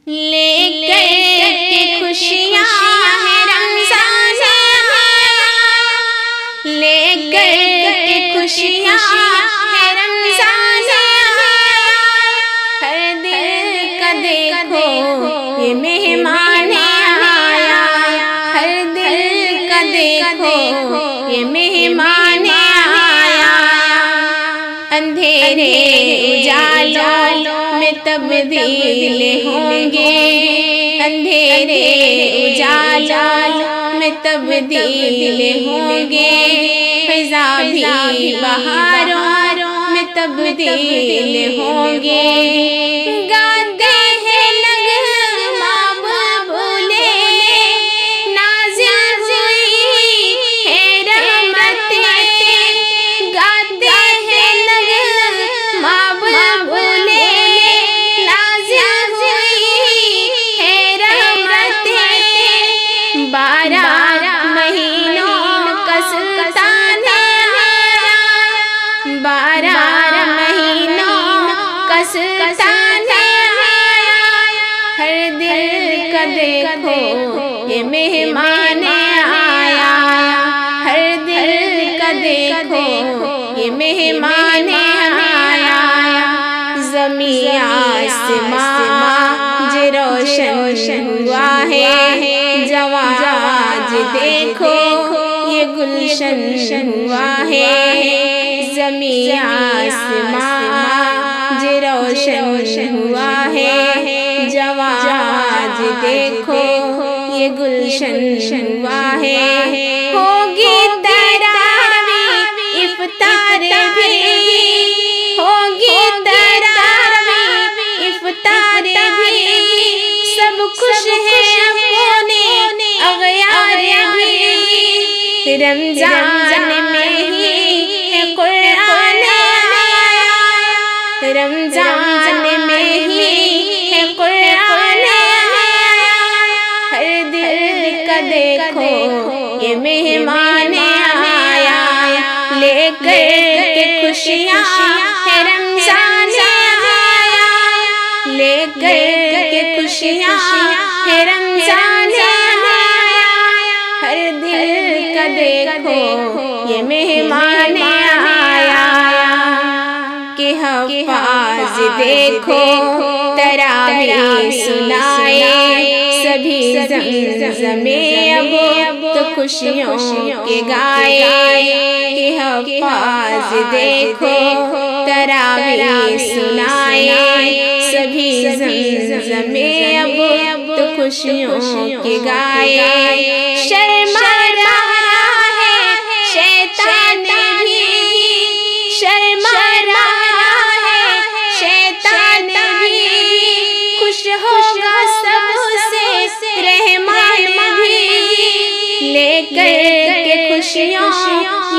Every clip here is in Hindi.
लेकर के खुशियाँ है रमज़ान आया, लेकर के खुशियाँ है रमज़ान आया। हर दिल का देखो ये मेहमान आया, हर दिल का देखो ये मेहमान आया। अंधेरे उजालों में तब्दील होंगे, अंधेरे उजालों में तब्दील होंगे। फ़िज़ा भी बहारों में तब्दील होंगे। गाते हैं नग़मा बुलबुलें, नाज़िल हुई है रहमतें। गाते हैं नग़मा बुलबुलें, नाज़िल हुई है रहमतें। 12 महीनों का सुल्तान आया, 12 महीनों का सुल्तान आया। हर दिल का देखो ये मेहमान आया, हर दिल का देखो ये मेहमान आया। ज़मीं आसमां जो रोशन हुआ है, जवां आज देखो ये गुलशन हुआ है। ज़मीं आसमां जो रोशन हुआ है, जवां आज देखो ये गुलशन हुआ है। होगी तरावी इफ्तार भी, होगी तरावी इफ्तार भी। सब खुश हैं अपने अग़यार भी। रमज़ान में ही है कुरान आया, रमज़ान में ही है कुरान आया। हर दिल का देखो ये मेहमान आया, लेकर के खुशियाँ है रमज़ान आया, लेकर के खुशियाँ है रमज़ान आया। हर दिल का देखो ये मेहमान आया। कि हफ़ाज़ देखो तरावी सुनाए, सभी ज़मज़मे अब तो खुशियों के गाए। कि हफ़ाज़ देखो तरावी सुनाए, सभी ज़मज़मे अब तो खुशियों के गाए। शर्मा रहा है शैतान भी, शर्मा रहा है शैतान भी। खुश होगा सबसे रहमान भी, लेकर के खुशियों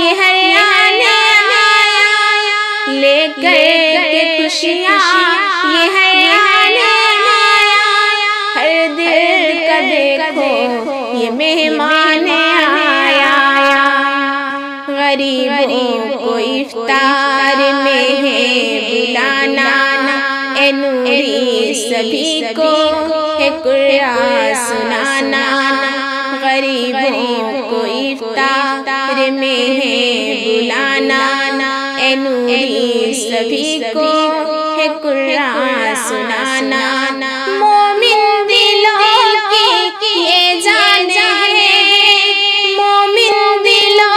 ये हरियाण आया, लेकर के खुशियाँ ये हरियाण आया। हर दिल का देखो ये मेहमान आया। गरीबों को इफ्तार में है बुलाना, ए नूरी सभी को है कुरान सुनाना। गरीबों को इफ्तार में है बुलाना, ए नूरी सभी को है कुरान सुनाना। मोमिन दिलों की ये जान है, मोमिन दिलों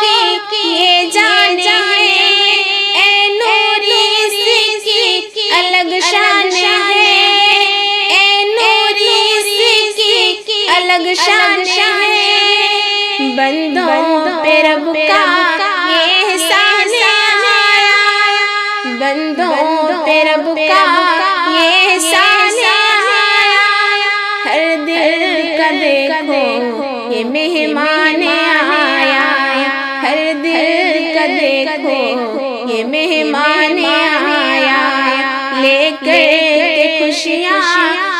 की ये जान है। ए नूरी की अलग शान है, ए नूरी की अलग शान है। बंदों पे रब का ये एहसान आया, बंदों पे रब का ये एहसान आया। हर दिल का देखो ये मेहमान आया, हर दिल का देखो ये मेहमान आया। लेकर के खुशियाँ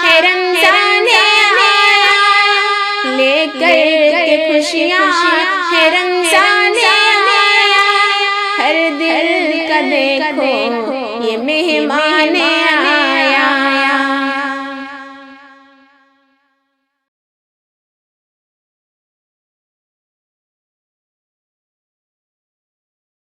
है रमज़ान आया, लेकर के खुशियाँ है रमज़ान आया। हर दिल का देखो ये मेहमान आया।